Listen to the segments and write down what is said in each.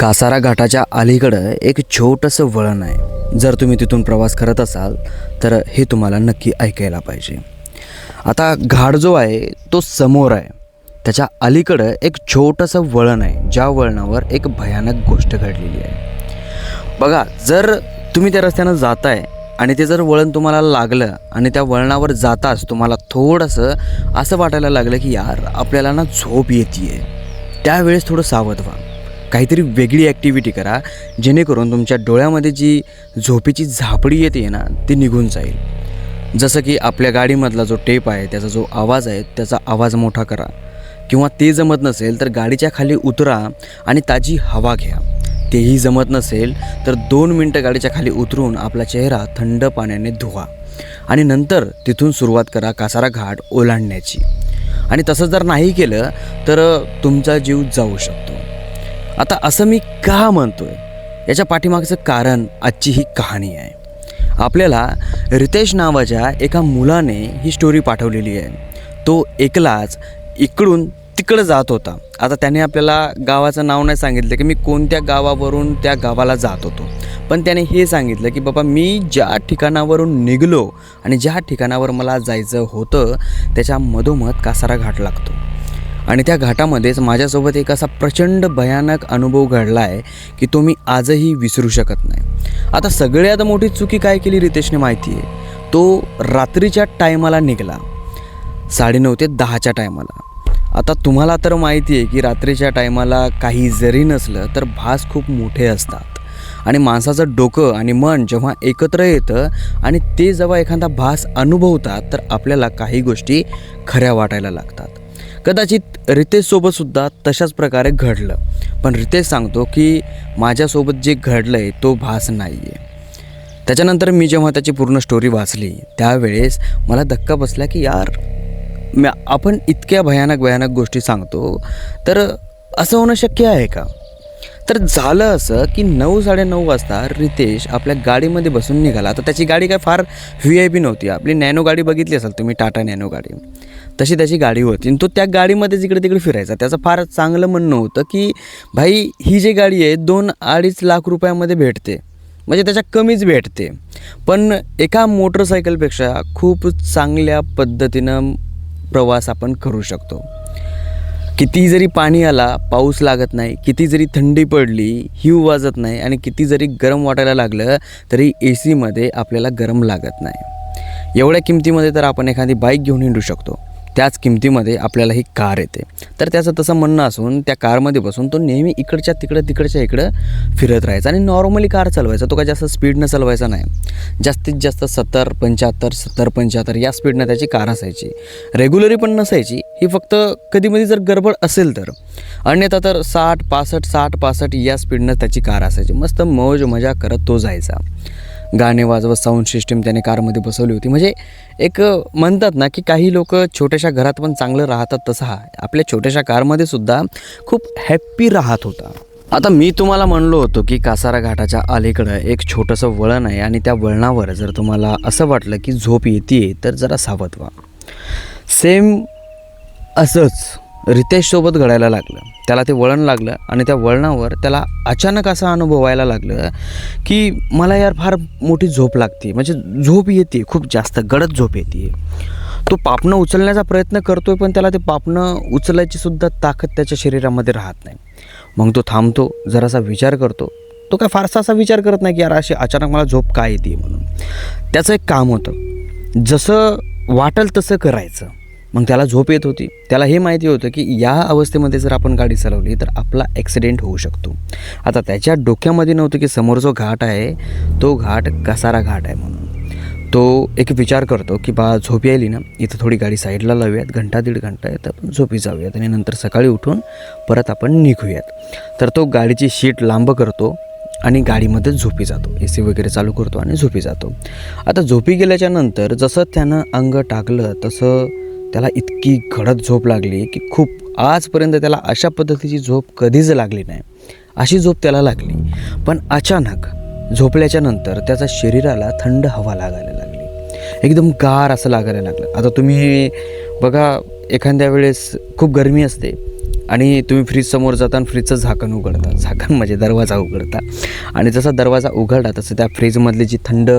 कासारा घाटाच्या अलीकडं एक छोटंसं वळण आहे. जर तुम्ही तिथून प्रवास करत असाल तर हे तुम्हाला नक्की ऐकायला पाहिजे. आता घाट जो आहे तो समोर आहे, त्याच्या अलीकडं एक छोटंसं वळण आहे, ज्या वळणावर एक भयानक गोष्ट घडलेली आहे. बघा, जर तुम्ही त्या रस्त्यानं जाताय आणि ते जर वळण तुम्हाला लागलं आणि त्या वळणावर जाताच तुम्हाला थोडंसं असं वाटायला लागलं की यार आपल्याला ना झोप येते, त्यावेळेस थोडं सावध व्हा. काहीतरी वेगळी ॲक्टिव्हिटी करा जेणेकरून तुमच्या डोळ्यामध्ये जी झोपेची झापडी येते ना ती निघून जाईल. जसं की आपल्या गाडीमधला जो टेप आहे त्याचा जो आवाज आहे त्याचा आवाज मोठा करा, किंवा ते जमत नसेल तर गाडीच्या खाली उतरा आणि ताजी हवा घ्या. तेही जमत नसेल तर 2 मिनटं गाडीच्या खाली उतरून आपला चेहरा थंड पाण्याने धुवा आणि नंतर तिथून सुरुवात करा कासारा घाट ओलांडण्याची. आणि तसं जर नाही केलं तर तुमचा जीव जाऊ शकतो. आता असं मी का म्हणतोय, याच्या पाठीमागचं कारण आजची ही कहाणी आहे. आपल्याला रितेश नावाच्या एका मुलाने ही स्टोरी पाठवलेली आहे. तो एकलाच इकडून तिकडं जात होता. आता त्याने आपल्याला गावाचं नाव नाही सांगितलं की मी कोणत्या गावावरून त्या गावाला जात होतो, पण त्याने हे सांगितलं की बाबा मी ज्या ठिकाणावरून निघलो आणि ज्या ठिकाणावर मला जायचं होतं त्याच्या मधोमध कासारा घाट लागतो. आणि त्या घाटामध्येच माझ्यासोबत एक असा प्रचंड भयानक अनुभव घडला आहे की तो मी आजही विसरू शकत नाही. आता सगळ्यात मोठी चुकी काय केली रितेशने माहिती आहे, तो रात्रीच्या टायमाला निघाला, 9:30 ते 10च्या टायमाला. आता तुम्हाला तर माहिती आहे की रात्रीच्या टायमाला काही जरी नसलं तर भास खूप मोठे असतात आणि माणसाचं डोकं आणि मन जेव्हा एकत्र येतं आणि ते जेव्हा एखादा भास अनुभवतात तर आपल्याला काही गोष्टी खऱ्या वाटायला लागतात. कदाचित रितेशसोबतसुद्धा तशाच प्रकारे घडलं, पण रितेश सांगतो की माझ्यासोबत जे घडलं आहे तो भास नाही आहे. त्याच्यानंतर मी जेव्हा त्याची पूर्ण स्टोरी वाचली त्यावेळेस मला धक्का बसला की यार आपण इतक्या भयानक गोष्टी सांगतो तर असं होणं शक्य आहे का. तर झालं असं की 9-9:30 वाजता रितेश आपल्या गाडीमध्ये बसून निघाला. तर त्याची गाडी काय फार VIP नव्हती, आपली नॅनो गाडी बघितली असेल तुम्ही, टाटा नॅनो गाडी, तशी त्याची गाडी होती. आणि तो त्या गाडीमध्येच इकडे तिकडे फिरायचा. त्याचं फार चांगलं म्हणणं होतं की भाई ही जी गाडी आहे 2-2.5 लाख रुपयामध्ये भेटते, म्हणजे त्याच्या कमीच भेटते, पण एका मोटरसायकलपेक्षा खूप चांगल्या पद्धतीनं प्रवास आपण करू शकतो. किती जरी पाणी आला पाऊस लागत नाही, किती जरी थंडी पडली हिव वाजत नाही, आणि किती जरी गरम वाटायला लागलं तरी AC मध्ये आपल्याला गरम लागत नाही. एवढ्या किमतीमध्ये तर आपण एखादी बाईक घेऊन हिंडू शकतो, त्याच किमतीमध्ये आपल्याला ही कार येते. तर त्याचं तसं म्हणणं असून त्या कारमध्ये बसून तो नेहमी इकडच्या तिकडच्या इकडं फिरत राहायचा आणि नॉर्मली कार चालवायचा. तो काय जास्त स्पीडनं चालवायचा नाही, जास्तीत जास्त 70-75 या स्पीडनं त्याची कार असायची. रेग्युलरी पण नसायची ही, फक्त कधीमध्ये जर गडबड असेल तर, अन्यथा तर 60-65 या स्पीडनं त्याची कार असायची. मस्त मौज मजा करत तो जायचा. गाणे वाजवत साऊंड सिस्टीम त्याने कारमध्ये बसवली होती. म्हणजे एक म्हणतात ना की काही लोक छोट्याशा घरात पण चांगलं राहतात, तसं हा आपल्या छोट्याशा कारमध्ये सुद्धा खूप हॅप्पी राहत होता. आता मी तुम्हाला म्हणलो होतो की कासारा घाटाच्या अलीकडं एक छोटंसं वळण आहे आणि त्या वळणावर जर तुम्हाला असं वाटलं की झोप येते तर जरा सावध व्हा. सेम असंच रितेशसोबत घडायला लागलं. त्याला ते वळण लागलं आणि त्या वळणावर त्याला अचानक असं अनुभवायला लागलं की मला यार फार मोठी झोप लागते, म्हणजे झोप येते, खूप जास्त गडद झोप येते. तो पापणं उचलण्याचा प्रयत्न करतोय पण त्याला ते पापणं उचलायची सुद्धा ताकद त्याच्या शरीरामध्ये राहत नाही. मग तो थांबतो, जरासा विचार करतो. तो काय फारसा असा विचार करत नाही की यार अशी अचानक मला झोप का येते म्हणून. त्याचं एक काम होतं, जसं वाटेल तसं करायचं. मग त्याला झोप येत होती. त्याला हे माहिती होतं की या अवस्थेमध्ये जर आपण गाडी चालवली तर आपला ॲक्सिडेंट होऊ शकतो. आता त्याच्या डोक्यामध्ये नव्हतं की समोर जो घाट आहे तो घाट कासारा घाट आहे म्हणून. तो एक विचार करतो की बा झोप यायली ना, इथं थोडी गाडी साईडला लावूयात, 1-1.5 घंटा येतं आपण झोपी जाऊयात आणि नंतर सकाळी उठून परत आपण निघूयात. तर तो गाडीची शीट लांब करतो आणि गाडीमध्ये झोपी जातो, AC वगैरे चालू करतो आणि झोपी जातो. आता झोपी गेल्याच्या नंतर जसं त्यानं अंग टाकलं तसं त्याला इतकी गडद झोप लागली की खूप आजपर्यंत त्याला अशा पद्धतीची झोप कधीच लागली नाही. अशी झोप त्याला लागली. पण अचानक झोपल्याच्या नंतर त्याच्या शरीराला थंड हवा लागायला लागली, एकदम गार असं लागायला लागलं. आता तुम्ही बघा, एखाद्या वेळेस खूप गरमी असते आणि तुम्ही फ्रीजसमोर जाता आणि फ्रीजचं झाकण उघडता, झाकण म्हणजे दरवाजा उघडता, आणि जसा दरवाजा उघडला तसं त्या फ्रीजमधली जी थंड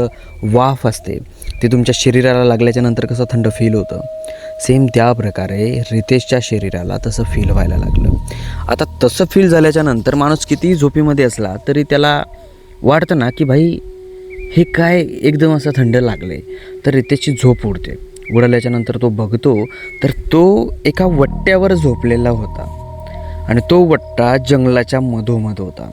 वाफ असते ती तुमच्या शरीराला लागल्याच्यानंतर कसं थंड फील होतं, सेम त्या प्रकारे रितेशच्या शरीराला तसं फील व्हायला लागलं. आता तसं फील झाल्याच्यानंतर माणूस कितीही झोपीमध्ये असला तरी त्याला वाटतं ना की भाई हे काय एकदम असं थंड लागले. तर रितेशची झोप उडते. उडाल्याच्यानंतर तो बघतो तर तो एका वट्ट्यावर झोपलेला होता आणि तो वट्टा जंगलाच्या मधोमध होता.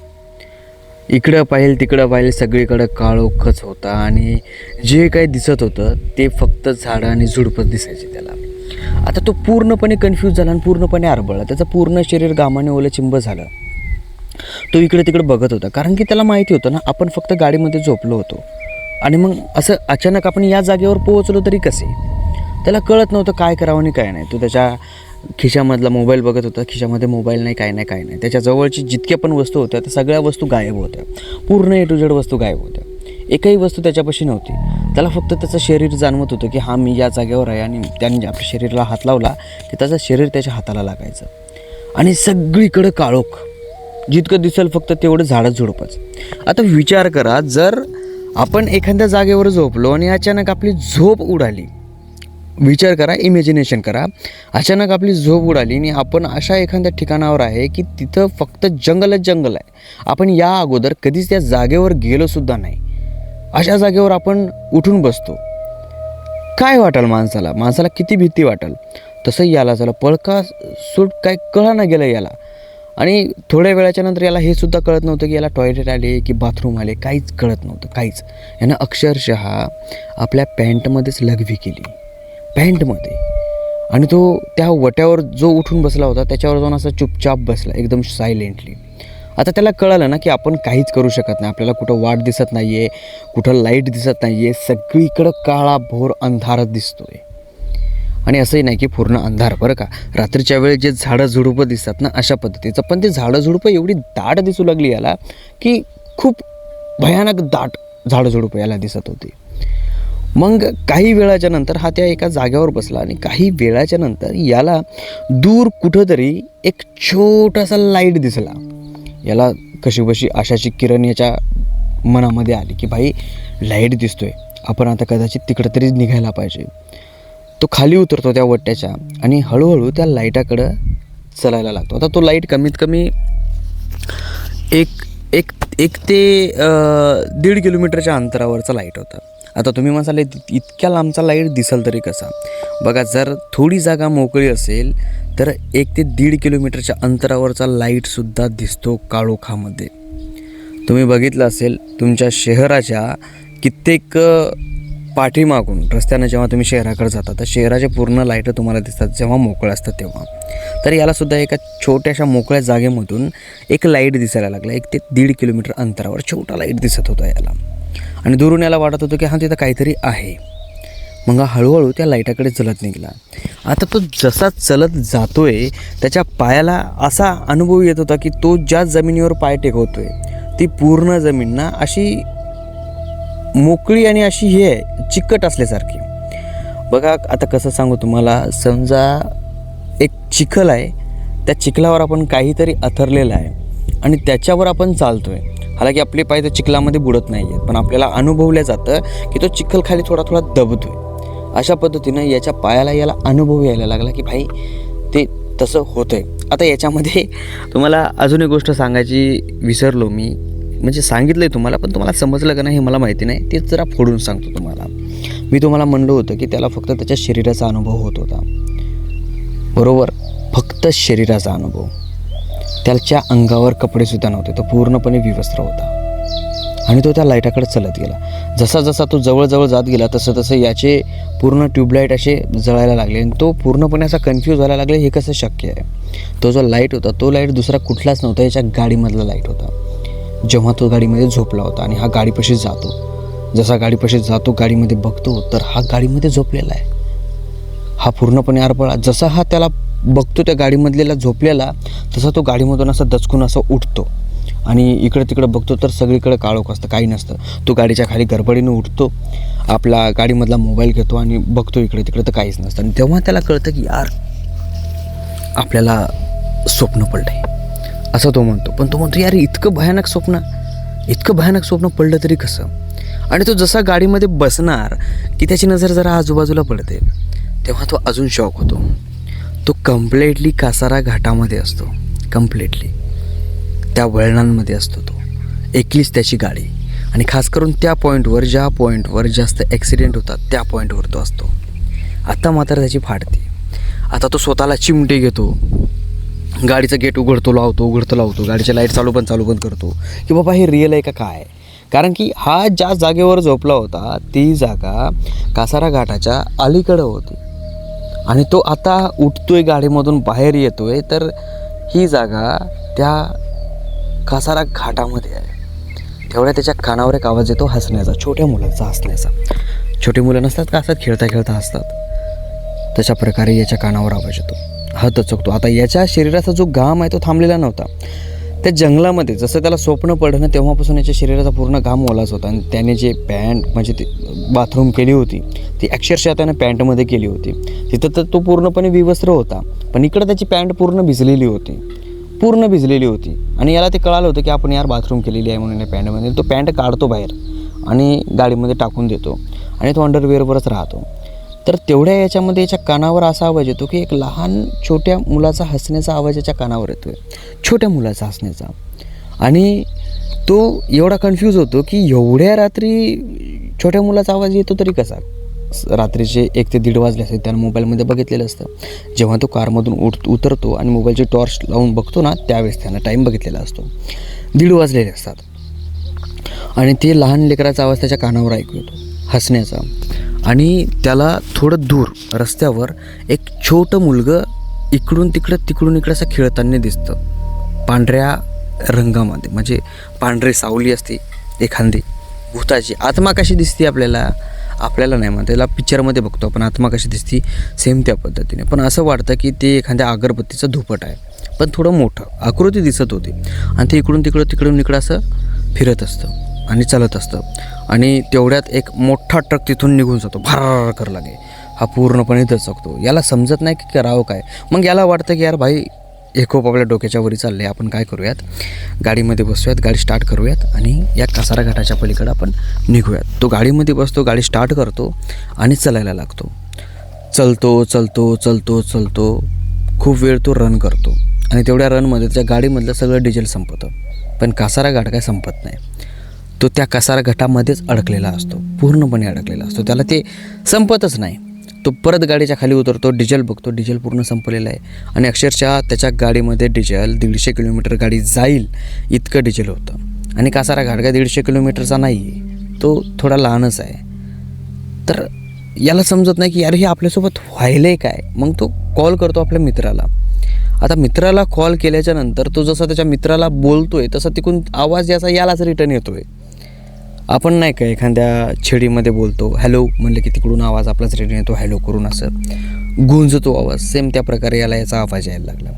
इकडं पाहिल तिकडं पाहिल सगळीकडं काळोखच होता आणि जे काही दिसत होतं ते फक्त झाडं आणि झुडपं दिसायचे त्याला. आता तो पूर्णपणे कन्फ्यूज झाला आणि पूर्णपणे आरबळला. त्याचं पूर्ण शरीर घामाने ओलं चिंब झालं. तो इकडे तिकडे बघत होता, कारण की त्याला माहिती होतं ना आपण फक्त गाडीमध्ये झोपलो होतो आणि मग असं अचानक आपण या जागेवर पोहोचलो तरी कसे. त्याला कळत नव्हतं काय करावं आणि काय नाही. तो त्याच्या खिशामधला मोबाईल बघत होता. खिशामध्ये मोबाईल नाही, काय नाही, काय नाही. त्याच्या जवळची जितक्या पण वस्तू होत्या त्या सगळ्या वस्तू गायब होत्या. पूर्ण ए टू झेड वस्तू गायब होत्या. एकही वस्तू त्याच्यापाशी नव्हती. त्याला फक्त त्याचं शरीर जाणवत होतं की हां मी या जागेवर आहे आणि त्याने आपल्या शरीराला हात लावला की त्याचं शरीर त्याच्या हाताला लागायचं. आणि सगळीकडं काळोख, जितकं दिसेल फक्त तेवढं झाडं झुडपच. आता विचार करा, जर आपण एखाद्या जागेवर झोपलो आणि अचानक आपली झोप उडाली, विचार करा, इमॅजिनेशन करा, अचानक आपली झोप उडाली आणि आपण अशा एखाद्या ठिकाणावर आहे की तिथं फक्त जंगलच जंगल आहे. आपण या अगोदर कधीच त्या जागेवर गेलोसुद्धा नाही. अशा जागेवर आपण उठून बसतो, काय वाटेल माणसाला किती भीती वाटेल. तसं याला झालं, पळका सूट काय कळा ना गेलं याला. आणि थोड्या वेळाच्या नंतर याला हे सुद्धा कळत नव्हतं की याला टॉयलेट आले की बाथरूम आले, काहीच कळत नव्हतं, काहीच. यानं अक्षरशः आपल्या पॅन्टमध्येच लघवी केली, पॅन्टमध्ये. आणि तो त्या वट्यावर जो उठून बसला होता त्याच्यावर जाऊन असा चुपचाप बसला, एकदम सायलेंटली. आता त्याला कळालं ना की आपण काहीच करू शकत नाही. आपल्याला कुठं वाट दिसत नाही आहे, कुठं लाईट दिसत नाही आहे, सगळीकडं काळाभोर अंधारच दिसतो आहे. आणि असंही नाही की पूर्ण अंधार, बरं का, रात्रीच्या वेळेस जे झाडं झुडपं दिसतात ना अशा पद्धतीचं. पण ते झाडं झुडपं एवढी दाट दिसू लागली याला की खूप भयानक दाट झाडं झुडपं याला दिसत होती. मग काही वेळाच्या नंतर हा त्या एका जागेवर बसला आणि काही वेळाच्या नंतर याला दूर कुठंतरी एक छोटासा लाईट दिसला. याला कशीबशी आशाची किरण याच्या मनामध्ये आली की भाई लाईट दिसतोय, आपण आता कदाचित तिकडं तरी निघायला पाहिजे. तो खाली उतरतो त्या वट्ट्याच्या आणि हळूहळू त्या लाईटाकडं चालायला लागतो. आता तो लाईट कमीत कमी एक ते 1.5 किलोमीटरच्या अंतरावरचा लाईट होता. आता तुम्ही म्हणाल इतक्या लांबचा लाईट दिसेल तरी कसा. बघा, जर थोडी जागा मोकळी असेल तर 1 ते 1.5 किलोमीटरच्या अंतरावरचा लाईटसुद्धा दिसतो काळोखामध्ये. तुम्ही बघितलं असेल तुमच्या शहराच्या कित्येक पाठीमागून रस्त्यानं जेव्हा तुम्ही शहराकडे जाता तर शहराचे पूर्ण लाईटं तुम्हाला दिसतात जेव्हा मोकळं असतं तेव्हा. तर यालासुद्धा एका छोट्याशा मोकळ्या जागेमधून एक लाईट दिसायला लागला. 1 ते 1.5 किलोमीटर अंतरावर छोटा लाईट दिसत होता याला. आणि दुरून याला वाटत होतं की हां तिथं काहीतरी आहे. मग हळूहळू त्या लाईटाकडे चलत निघाला. आता तो जसा चलत जातोय त्याच्या पायाला असा अनुभव येत होता की तो ज्या जमिनीवर पाय टेकवतोय ती पूर्ण जमीन ना अशी मोकळी आणि अशी हे आहे चिकट असल्यासारखी. बघा आता कसं सांगू तुम्हाला, समजा एक चिखल आहे, त्या चिखलावर आपण काहीतरी अथरलेलं आहे आणि त्याच्यावर आपण चालतोय. हालाकी आपले पाय त्या चिखलामध्ये बुडत नाही आहेत, पण आपल्याला अनुभवलं जातं की तो चिखल खाली थोडा थोडा दबतोय. अशा पद्धतीनं याच्या पायाला याला अनुभव यायला लागला की भाई ते तसं होतं आहे. आता याच्यामध्ये तुम्हाला अजून एक गोष्ट सांगायची विसरलो मी, म्हणजे सांगितलं आहे तुम्हाला पण तुम्हाला समजलं का नाही हे मला माहिती नाही, तेच जरा फोडून सांगतो तुम्हाला. मी तुम्हाला म्हणलं होतं की त्याला फक्त त्याच्या शरीराचा अनुभव होत होता, बरोबर, फक्त शरीराचा अनुभव. त्याच्या अंगावर कपडेसुद्धा नव्हते, तो पूर्णपणे विवस्त्र होता. आणि तो त्या लाईटाकडे चालत गेला. जसा जसा तो जवळजवळ जात गेला तसं तसं याचे पूर्ण ट्यूबलाईट असे जळायला लागले आणि तो पूर्णपणे असा कन्फ्यूज व्हायला लागला, हे कसं शक्य आहे. तो जो लाईट होता तो लाईट दुसरा कुठलाच नव्हता, याच्या गाडीमधला लाईट होता. जेव्हा तो गाडीमध्ये झोपला होता आणि हा गाडीपाशी जातो, जसा गाडीपाशी जातो गाडीमध्ये बघतो तर हा गाडीमध्ये झोपलेला आहे. हा पूर्णपणे आरपळा. जसा हा त्याला बघतो त्या गाडीमधलेला झोपलेला तसा तो गाडीमधून असा दचकून असं उठतो आणि इकडं तिकडं बघतो तर सगळीकडे काळोख असतं, काही नसतं. तो गाडीच्या खाली गडबडीनं उठतो, आपला गाडीमधला मोबाईल घेतो आणि बघतो इकडे तिकडे तर काहीच नसतं. आणि तेव्हा त्याला कळतं की यार आपल्याला स्वप्न पडले असं तो म्हणतो. पण तो म्हणतो यार इतकं भयानक स्वप्न पडलं तरी कसं. आणि तो जसा गाडीमध्ये बसणार की त्याची नजर जरा आजूबाजूला पडते तेव्हा तो अजून शॉक होतो. तो कम्प्लेटली कासारा घाटामध्ये असतो, कम्प्लेटली त्या वळणांमध्ये असतो तो, एकलीच त्याची गाडी. आणि खास करून त्या पॉईंटवर, ज्या पॉईंटवर जास्त ॲक्सिडेंट होतात त्या पॉईंटवर तो असतो. आता मात्र त्याची फाटते. आता तो स्वतःला चिमटे घेतो, गाडीचं गेट उघडतो लावतो, गाडीच्या लाईट चालू बंद करतो की बाबा हे रिअल आहे का काय. कारण की हा ज्या जागेवर झोपला होता ती जागा कासारा घाटाच्या अलीकडं होती आणि तो आता उठतोय, गाडीमधून बाहेर येतोय, तर ही जागा त्या कासारा घाटामध्ये आहे. तेवढ्या त्याच्या कानावर एक आवाज येतो हसण्याचा, छोट्या मुलाचा हसण्याचा. छोटी मुलं नसतात का असतात खेळता हसतात, तशा प्रकारे याच्या कानावर आवाज येतो. हा दचकतो. आता याच्या शरीराचा जो घाम आहे तो थांबलेला नव्हता. त्या जंगलामध्ये जसं त्याला स्वप्न पडलं तेव्हापासून याच्या शरीराचा पूर्ण घाम ओलाच होता. आणि त्याने जे पॅन्ट म्हणजे ती बाथरूम केली होती ती अक्षरशः त्याने पॅन्टमध्ये केली होती. तिथं तर तो पूर्णपणे विवस्त्र होता, पण इकडं त्याची पॅन्ट पूर्ण भिजलेली होती. आणि याला ते कळालं होतं की आपण यार बाथरूम केलेली आहे म्हणून या पॅन्टमध्ये. तो पॅन्ट काढतो बाहेर आणि गाडीमध्ये टाकून देतो आणि तो अंडरवेअरवरच राहतो. तर तेवढ्या याच्यामध्ये याच्या कानावर असा आवाज येतो की एक लहान छोट्या मुलाचा हसण्याचा आवाज याच्या कानावर येतो आहे, छोट्या मुलाचा हसण्याचा. आणि तो एवढा कन्फ्यूज होतो की एवढ्या रात्री छोट्या मुलाचा आवाज येतो तरी कसा. रात्रीचे 1 ते 1:30 वाजले असते, त्यानं मोबाईलमध्ये बघितलेलं असतं. जेव्हा तो कारमधून उतरतो आणि मोबाईलची टॉर्च लावून बघतो ना त्यावेळेस त्यानं टाईम बघितलेला असतो, 1:30 वाजलेले असतात. आणि ते लहान लेकराचा आवाज त्याच्या कानावर ऐकू येतो हसण्याचा. आणि त्याला थोडं दूर रस्त्यावर एक छोटं मुलगं इकडून इकडं असं खेळताना दिसतं, पांढऱ्या रंगामध्ये, म्हणजे पांढरी सावली असते एखादी भूताची. आत्मा कशी दिसते आपल्याला नाही म्हणता, त्याला पिक्चरमध्ये बघतो आपण आत्मा कशी दिसते सेम त्या पद्धतीने. पण असं वाटतं की ते एखाद्या अगरबत्तीचं धुपट आहे, पण थोडं मोठं आकृती दिसत होती. आणि ते इकडून तिकडं असं फिरत असतं आणि चालत असतं. आणि तेवढ्यात एक मोठा ट्रक तिथून निघून जातो, भर कर लागे. हा पूर्णपणे दचकतो. याला समजत नाही की करावं काय. मग याला वाटतं की यार भाई हे खूप आपल्या डोक्याच्या वरी चालले, आपण काय करूयात, गाडीमध्ये बसूयात, गाडी स्टार्ट करूयात आणि या कासारा घाटाच्या पलीकडं आपण निघूयात. तो गाडीमध्ये बसतो, गाडी स्टार्ट करतो आणि चालायला लागतो. चलतो खूप वेळ तो रन करतो. आणि तेवढ्या रनमध्ये त्या गाडीमधलं सगळं डिझेल संपतं. पण कासारा घाट काय संपत नाही. तो त्या कासारा घाटामध्येच अडकलेला असतो, पूर्णपणे अडकलेला असतो. त्याला ते संपतच नाही. तो परत गाडीच्या खाली उतरतो, डिझेल बघतो, डिझेल पूर्ण संपलेलं आहे. आणि अक्षरशः त्याच्या गाडीमध्ये डिझेल 150 किलोमीटर गाडी जाईल इतकं डिझेल होतं. आणि कासारा घाट काय 150 किलोमीटरचा नाही आहे, तो थोडा लहानच आहे. तर याला समजत नाही की यार हे आपल्यासोबत व्हायलं आहे काय. मग तो कॉल करतो आपल्या मित्राला. आता मित्राला कॉल केल्याच्या नंतर तो जसा त्याच्या मित्राला बोलतोय तसा तिकडून आवाज यालाच रिटर्न येतोय. आपण नाही का एखाद्या छेडीमध्ये बोलतो हॅलो म्हणलं की तिकडून आवाज आपलाच रिटर्न येतो, हॅलो करून असं गुंजतो आवाज. सेम त्या प्रकारे याचा आवाज यायला लागला.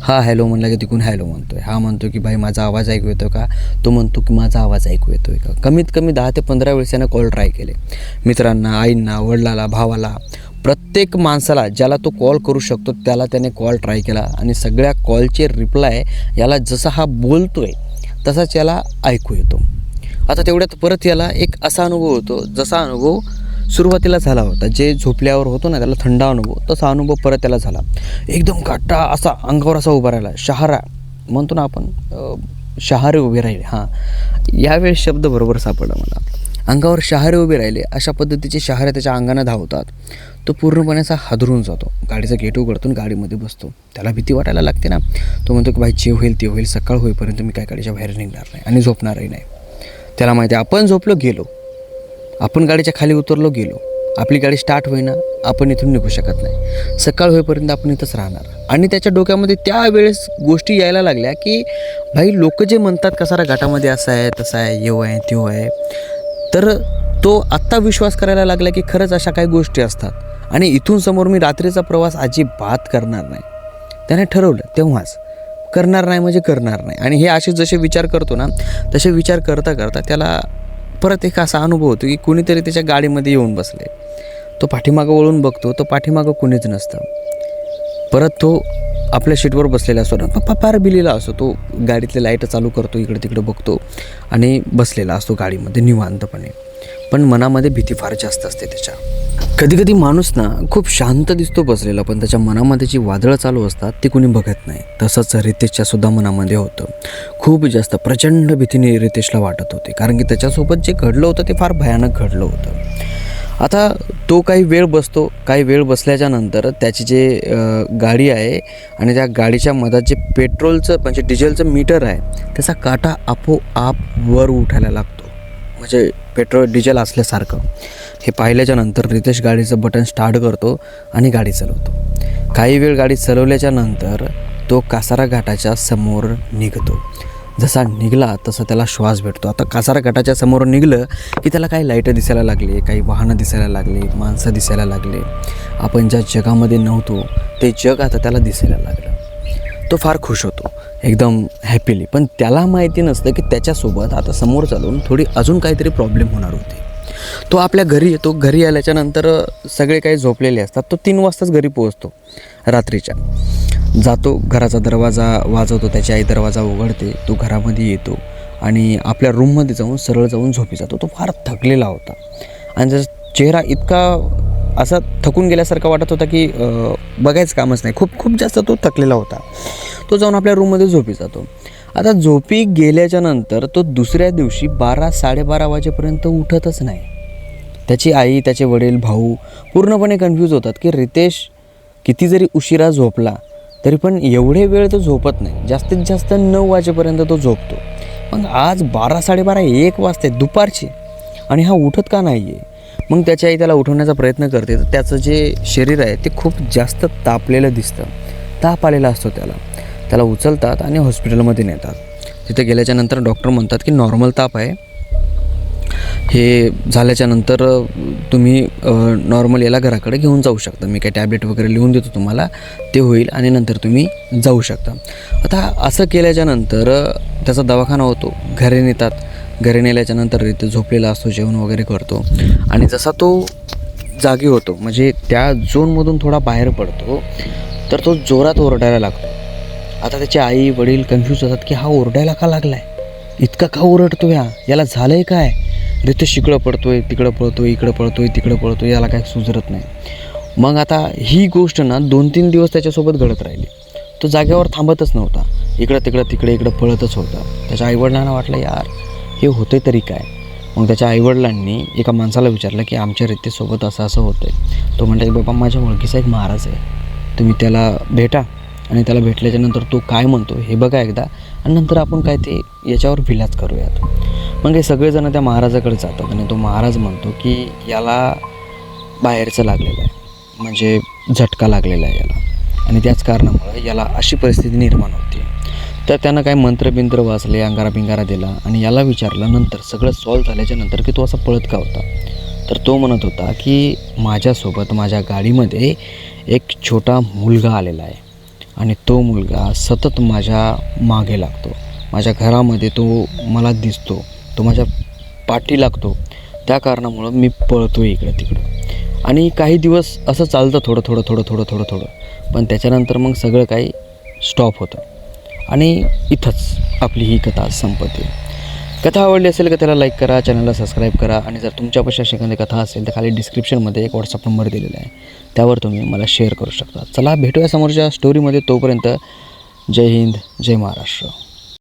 हा हॅलो म्हणलं की तिकडून हॅलो म्हणतोय. हा म्हणतो की भाई माझा आवाज ऐकू येतो का, तो म्हणतो की माझा आवाज ऐकू येतोय का. कमीत कमी 10 ते 15 वेळेस त्यानं कॉल ट्राय केले. मित्रांना, आईंना, वडिलाला, भावाला, प्रत्येक माणसाला ज्याला तो कॉल करू शकतो त्याला त्याने कॉल ट्राय केला. आणि सगळ्या कॉलचे रिप्लाय याला जसा हा बोलतोय तसाच याला ऐकू येतो. आता तेवढ्यात परत याला एक असा अनुभव होतो जसा अनुभव सुरुवातीला झाला होता. जे झोपल्यावर होतो ना त्याला थंड अनुभव, तसा अनुभव परत त्याला झाला. एकदम काटा असा अंगावर असा उभा राहिला. शहारा म्हणतो ना आपण, शहारे उभे राहिले. हां, यावेळेस शब्द बरोबर सापडला मला. अंगावर शहारे उभे राहिले, अशा पद्धतीचे शहारे त्याच्या अंगानं धावतात. तो पूर्णपणे असा हादरून जातो. गाडीचं गेट उघडतो, गाडीमध्ये बसतो. त्याला भीती वाटायला लागते ना. तो म्हणतो की भाई जे होईल ते होईल, सकाळ होईपर्यंत मी काय गाडीच्या बाहेर निघणार नाही आणि झोपणारही नाही. त्याला माहिती आहे आपण झोपलो गेलो, आपण गाडीच्या खाली उतरलो गेलो, आपली गाडी स्टार्ट होईना, आपण इथून निघू शकत नाही. सकाळ होईपर्यंत आपण इथंच राहणार. आणि त्याच्या डोक्यामध्ये त्यावेळेस गोष्टी यायला लागल्या की भाई लोक जे म्हणतात कासारा घाटामध्ये असं आहे तसं आहे, येऊ आहे त्यो आहे, तर तो आत्ता विश्वास करायला लागला की खरंच अशा काही गोष्टी असतात. आणि इथून समोर मी रात्रीचा प्रवास अजिबात करणार नाही. त्याने ठरवलं तेव्हाच, करणार नाही म्हणजे करणार नाही. आणि हे असे जसे विचार करतो ना तसे विचार करता करता त्याला परत एक असा अनुभव होतो की कुणीतरी त्याच्या गाडीमध्ये येऊन बसले. तो पाठीमागं वळून बघतो, तो पाठीमागं कुणीच नसतं. परत तो आपल्या सीटवर बसलेला असतो ना, फार बिलीला असतो तो, गाडीतले लाईट चालू करतो, इकडे तिकडे बघतो आणि बसलेला असतो गाडीमध्ये निवांतपणे. पण मनामध्ये भीती फार जास्त असते त्याच्या. कधी माणूस ना खूप शांत दिसतो बसलेला, पण त्याच्या मनामध्ये जी वादळं चालू असतात ती कुणी बघत नाही. तसंच रितेशच्या सुद्धा मनामध्ये होतं. खूप जास्त प्रचंड भीतीने रितेशला वाटत होते, कारण की त्याच्यासोबत जे घडलं होतं ते फार भयानक घडलं होतं. आता तो काही वेळ बसल्याच्या नंतर त्याची जे गाडी आहे आणि त्या गाडीच्या मधात जे पेट्रोलचं म्हणजे डिझेलचं मीटर आहे त्याचा काटा आपोआप वर उठायला लागतो, म्हणजे पेट्रोल डिझेल असल्यासारखं. हे पाहिल्याच्या नंतर रितेश गाडीचं बटन स्टार्ट करतो आणि गाडी चालवतो. काही वेळ गाडी चालवल्याच्या नंतर तो कासारा घाटाच्या समोर निघतो. जसा निघाला तसा त्याला श्वास भेटतो. आता कासारा घाटाच्या समोर निघलं की त्याला काही लाईटं दिसायला लागले, काही वाहनं दिसायला लागले, माणसं दिसायला लागले. आपण ज्या जगामध्ये नव्हतो ते जग आता त्याला दिसायला लागलं. तो फार खुश होतो एकदम हॅपीली. पण त्याला माहिती नसतं की त्याच्यासोबत आता समोर चालून थोडी अजून काहीतरी प्रॉब्लेम होणार होते. तो आपल्या घरी येतो. घरी आल्याच्यानंतर सगळे काही झोपलेले असतात. तो 3 वाजताच घरी पोहोचतो रात्रीच्या. जातो, घराचा दरवाजा वाजवतो, त्याची आई दरवाजा उघडते, तो घरामध्ये येतो आणि आपल्या रूममध्ये सरळ जाऊन झोपी जातो. तो फार थकलेला होता आणि त्याचा चेहरा इतका असा थकून गेल्यासारखा वाटत होता की बघायचं कामच नाही. खूप जास्त तो थकलेला होता. तो जाऊन आपल्या रूममध्ये झोपी जातो. आता झोपी गेल्याच्या नंतर तो दुसऱ्या दिवशी 12-12:30 वाजेपर्यंत उठतच नाही. त्याची आई, त्याचे वडील, भाऊ पूर्णपणे कन्फ्यूज होतात की रितेश किती जरी उशिरा झोपला तरी पण एवढे वेळ तो झोपत नाही. जास्तीत जास्त 9 वाजेपर्यंत तो झोपतो. मग आज 12-12:30-1 वाजते दुपारची आणि हा उठत का नाही आहे? मग त्याची आई त्याला उठवण्याचा प्रयत्न करते. तर त्याचं जे शरीर आहे ते खूप जास्त तापलेलं दिसतं. ताप आलेला असतो त्याला उचलतात आणि हॉस्पिटलमध्ये नेतात. तिथे गेल्याच्यानंतर डॉक्टर म्हणतात की नॉर्मल ताप आहे, हे झाल्याच्यानंतर तुम्ही नॉर्मल याला घराकडे घेऊन जाऊ शकता. मी काही टॅब्लेट वगैरे लिहून देतो तुम्हाला, ते होईल आणि नंतर तुम्ही जाऊ शकता. आता असं केल्याच्यानंतर त्याचा दवाखाना होतो. घरी नेतात. घरी नेल्याच्यानंतर रितेश झोपलेला असतो, जेवण वगैरे करतो आणि जसा तो जागी होतो म्हणजे त्या झोनमधून थोडा बाहेर पडतो तर तो जोरात ओरडायला लागतो. आता त्याचे आई वडील कन्फ्यूज होतात की हा ओरडायला का लागला आहे, इतका का ओरडतो, याला झालं आहे काय? रितेश इकडं पडतोय, तिकडं पळतोय, इकडं पळतोय, तिकडं पळतोय, याला काय सुधरत नाही. मग आता ही गोष्ट ना 2-3 दिवस त्याच्यासोबत घडत राहिली. तो जागेवर थांबतच नव्हता. इकडं पळतच होता. त्याच्या आईवडिलांना वाटलं यार हे होतंय तरी काय. मग त्याच्या आईवडिलांनी एका माणसाला विचारलं की आमच्या रितेशसोबत असं होतं आहे. तो म्हणला की बाबा माझ्या ओळखीचा एक महाराज आहे, तुम्ही त्याला भेटा आणि त्याला भेटल्याच्यानंतर तो काय म्हणतो हे बघा एकदा आणि नंतर आपण काय ते याच्यावर विलाज करूयात. मग हे सगळेजण त्या महाराजाकडे जातात आणि तो महाराज म्हणतो की याला बाहेरचं लागलेलं आहे, म्हणजे झटका लागलेला आहे याला आणि त्याच कारणामुळे याला अशी परिस्थिती निर्माण होती. तर त्यानं काय मंत्रबिंत्र वाचले, अंगारा दिला आणि याला विचारलं नंतर सगळं सॉल्व्ह झाल्याच्या नंतर की तो असा पळत का होता. तर तो म्हणत होता की माझ्यासोबत माझ्या गाडीमध्ये एक छोटा मुलगा आलेला आहे आणि तो मुलगा सतत माझ्या मागे लागतो, माझ्या घरामध्ये तो मला दिसतो, तो माझ्या पाठी लागतो, त्या कारणामुळं मी पळतो इकडं तिकडं. आणि काही दिवस असं चालतं थोडं. पण त्याच्यानंतर मग सगळं काही स्टॉप होतं आणि इथंच आपली ही कथा संपते. कथा आवडली असेल का त्याला लाईक करा, चॅनलला सबस्क्राईब करा आणि जर तुमच्यापाशी अशी एखादी कथा असेल तर खाली डिस्क्रिप्शनमध्ये एक व्हॉट्सअप नंबर दिलेला आहे, त्यावर तुम्ही मला शेअर करू शकता. चला भेटूया समोरच्या स्टोरीमध्ये. तोपर्यंत जय हिंद, जय महाराष्ट्र.